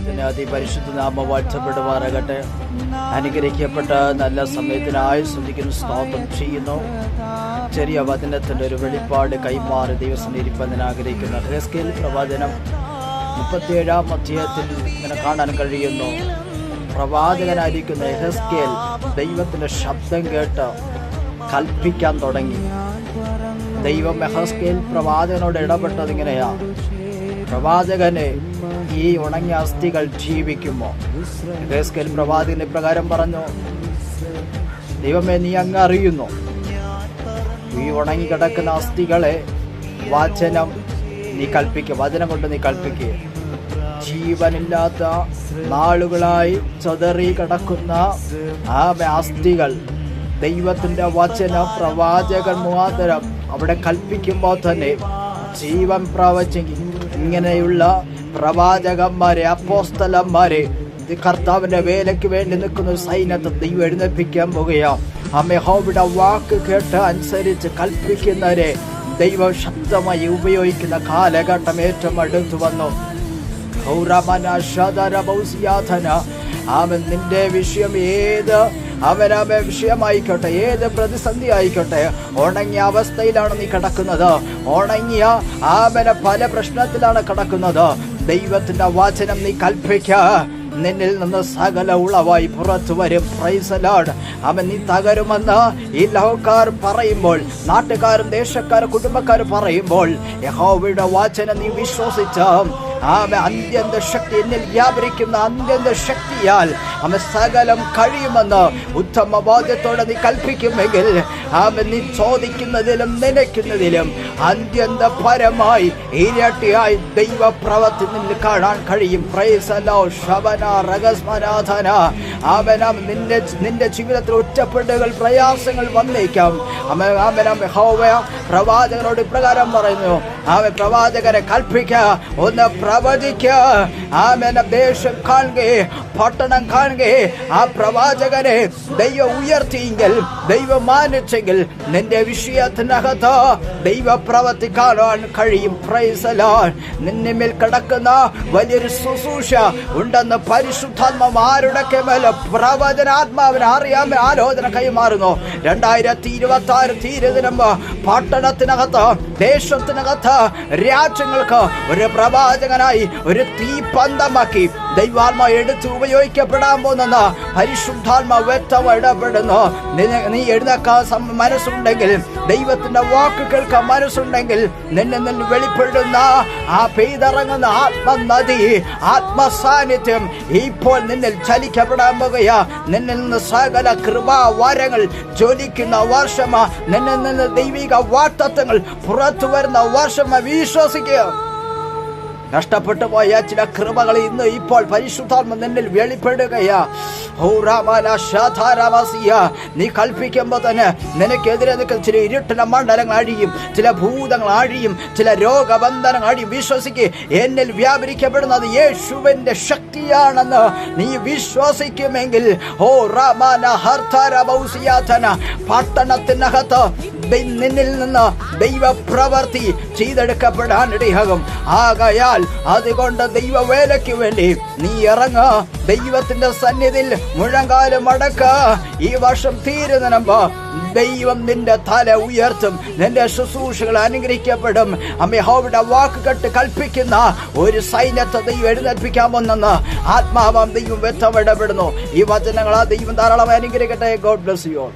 ദൈവത്തിന് അതിപരിശുദ്ധ നാമം വാഴ്ത്തപ്പെടുമാറാകട്ടെ. അനുഗ്രഹിക്കപ്പെട്ട നല്ല സമയത്തിനായി സ്തുതിക്കുന്നു, സ്തോത്രം ചെയ്യുന്നു. ചെറിയ വചനത്തിൻ്റെ ഒരു വെളിപ്പാട് കൈമാറി ദിവസം ഇരിപ്പതിന് ആഗ്രഹിക്കുന്ന എഹെസ്കേൽ പ്രവചനം 37-ാം അധ്യായത്തിൽ ഇങ്ങനെ കാണാൻ കഴിയുന്നു. പ്രവാചകനായിരിക്കുന്ന എഹെസ്കേൽ ദൈവത്തിൻ്റെ ശബ്ദം കേട്ട് കൽപ്പിക്കാൻ തുടങ്ങി. ദൈവം എഹെസ്കേൽ പ്രവാചകനോട് ഇടപെട്ടത് ഇങ്ങനെയാ: പ്രവാചകനെ, ഈ ഉണങ്ങിയ അസ്ഥികൾ ജീവിക്കുമോ? എഹെസ്കേൽ പ്രവാചകൻ ഇപ്രകാരം പറഞ്ഞു: ദൈവമേ, നീ അങ്ങ് അറിയുന്നു. ഈ ഉണങ്ങി കിടക്കുന്ന അസ്ഥികളെ വചനം നീ കൽപ്പിക്കുക, വചനം കൊണ്ട് നീ കൽപ്പിക്കുക. ജീവനില്ലാത്ത നാളുകളായി ചതറി കിടക്കുന്ന ആ അസ്ഥികൾ ദൈവത്തിൻ്റെ വചനം പ്രവാചകൻ മുഖാന്തരം അവിടെ കൽപ്പിക്കുമ്പോൾ തന്നെ ജീവൻ പ്രാപിച്ചെങ്കിൽ ഇങ്ങനെയുള്ള പ്രവാചകന്മാരെ, അപ്പോസ്തലന്മാരെ, കർത്താവിൻ്റെ വേലയ്ക്ക് വേണ്ടി നിൽക്കുന്ന സൈന്യത്തെ ദൈവം എഴുന്നേൽപ്പിക്കാൻ പോകുകയാണ്. യഹോവയുടെ വാക്ക് കേട്ട് അനുസരിച്ച് കൽപ്പിക്കുന്നവരെ ദൈവം ശബ്ദമായി ഉപയോഗിക്കുന്ന കാലഘട്ടം ഏറ്റവും അടുത്തു വന്നു. അവൻ നിന്റെ വിഷയം അവനവ വിഷയമായിക്കോട്ടെ, ഏത് പ്രതിസന്ധി ആയിക്കോട്ടെ, ഉണങ്ങിയ അവസ്ഥയിലാണ് നീ കിടക്കുന്നത്, ഉണങ്ങിയ പല പ്രശ്നത്തിലാണ് കിടക്കുന്നത്. ദൈവത്തിന്റെ വചനം നീ കൽപ്പിക്ക, നിന്നിൽ നിന്ന് സകല ഉളവായി പുറത്തു വരും. Price the Lord. അവൻ നീ തകരുമെന്ന് ഈ ലോകക്കാർ പറയുമ്പോൾ, നാട്ടുകാരും ദേശക്കാരും കുടുംബക്കാരും പറയുമ്പോൾ, യഹോവയുടെ വചനം നീ വിശ്വസിച്ച അന്ത്യന്ത ശക്തി എന്നിൽ വ്യാപരിക്കുന്ന അന്ത്യന്ത ശക്തിയാൽ സകലം കഴിയുമെന്ന് ഉത്തമ ബോധ്യത്തോടെ നീ കൽപ്പിക്കുമെങ്കിൽ നീ ചോദിക്കുന്നതിലും നനയ്ക്കുന്നതിലും അന്ത്യന്ത പരമായി ഇരട്ടിയായി ദൈവപ്രവൃത്തി നിന്നിൽ കാണാൻ കഴിയും. Praise the Lord. ശബന റഗസ്മനാഥന. നിന്റെ ജീവിതത്തിൽ ഒറ്റപ്പെട്ടുകൾ, പ്രയാസങ്ങൾ വന്നേക്കാം. യഹോവ പ്രവാചകനോട് ഇപ്രകാരം പറയുന്നു: പ്രവാചകരെ കൽപ്പിക്ക, ഒന്ന് പ്രവചിക്ക. ദേശം കാണുക, പട്ടണം കാണുക. ആ പ്രവാചകനെ ദൈവം ഉയർത്തിയെങ്കിൽ, ദൈവം മാനിച്ചെങ്കിൽ നിന്റെ വിഷയത്തിനകത്ത് ദൈവപ്രവൃത്തി കാണാൻ കഴിയും. Praise the Lord. നിന്നിൽ കിടക്കുന്ന വലിയൊരു ശുശ്രൂഷ ഉണ്ടെന്ന് പരിശുദ്ധാത്മാവ് ആരുടെയൊക്കെ മേലെ പ്രവചനാത്മാവിനെ അറിയാൻ ആലോചന കൈമാറുന്നു. 2026 തീരുന്നതിന് മുമ്പ് പട്ടണത്തിനകത്ത്, ദേശത്തിനകത്ത്, രാജ്യങ്ങൾക്ക് ഒരു പ്രവാചകനായി ഒരു തീപന്തമാക്കി ദൈവാത്മാവ് എടുത്ത് ഉപയോഗിക്കപ്പെടാൻ പോകുന്ന പരിശുദ്ധാത്മാവ് വ്യക്തമായി ഇടപെടുന്നു. നീ എഴുന്നേക്കാൻ മനസ്സുണ്ടെങ്കിൽ, ദൈവത്തിന്റെ വാക്ക് കേൾക്കാൻ മനസ്സുണ്ടെങ്കിൽ, നിന്നിൽ വെളിപ്പെടുന്ന ആ പെയ്തിറങ്ങുന്ന ആത്മനദി, ആത്മസാന്നിധ്യം ഇപ്പോൾ നിന്നിൽ ചലിക്കപ്പെടാൻ പോകുകയാ. നിന്നിൽ നിന്ന് സകല കൃപാ വരങ്ങൾ ജ്വലിക്കുന്ന വർഷമാ. നിന്നിൽ നിന്ന് ദൈവിക വാഗ്ദത്തങ്ങൾ പുറത്തു വരുന്ന വർഷമാ. വിശ്വസിക്കുക. നഷ്ടപ്പെട്ടു പോയ ചില കൃപകൾ ഇന്ന് ഇപ്പോൾ പരിശുദ്ധാത്മ നിന്നിൽ വെളിപ്പെടുകയാ. നീ കൽപ്പിക്കുമ്പോൾ തന്നെ നിനക്കെതിരെ നിൽക്കുന്ന ചില ഇരുട്ടിന മണ്ഡലങ്ങൾ അഴിയും, ചില ഭൂതങ്ങൾ അഴിയും, ചില രോഗബന്ധനങ്ങൾ അഴിയും. വിശ്വസിക്കുക. എന്നിൽ വ്യാപരിക്കപ്പെടുന്നത് യേശുവിന്റെ ശക്തിയാണെന്ന് നീ വിശ്വസിക്കുമെങ്കിൽ പട്ടണത്തിനകത്ത് നിന്നിൽ നിന്ന് ദൈവപ്രവൃത്തി ചെയ്തെടുക്കപ്പെടാൻ ഇടയാകും. ആകയാൽ അതുകൊണ്ട് ദൈവവേലയ്ക്ക് വേണ്ടി നീ ഇറങ്ങ. ദൈവത്തിന്റെ സന്നിധിയിൽ മുഴങ്കാലം അടക്ക. ഈ വർഷം തീരുന്നതിന് മുമ്പ് ദൈവം നിന്റെ തല ഉയർത്തും. നിന്റെ ശുശ്രൂഷകൾ അനുഗ്രഹിക്കപ്പെടും. യഹോവയുടെ വാക്ക് കേട്ട് കൽപ്പിക്കുന്ന ഒരു സൈന്യത്തെ ദൈവം എഴുന്നേൽപ്പിക്കാൻ വന്നെന്ന് ആത്മാവാം ദൈവം വ്യക്തം ഇടപെടുന്നു. ഈ വചനങ്ങൾ ദൈവം ധാരാളമായി അനുഗ്രഹിക്കട്ടെ. God bless you all.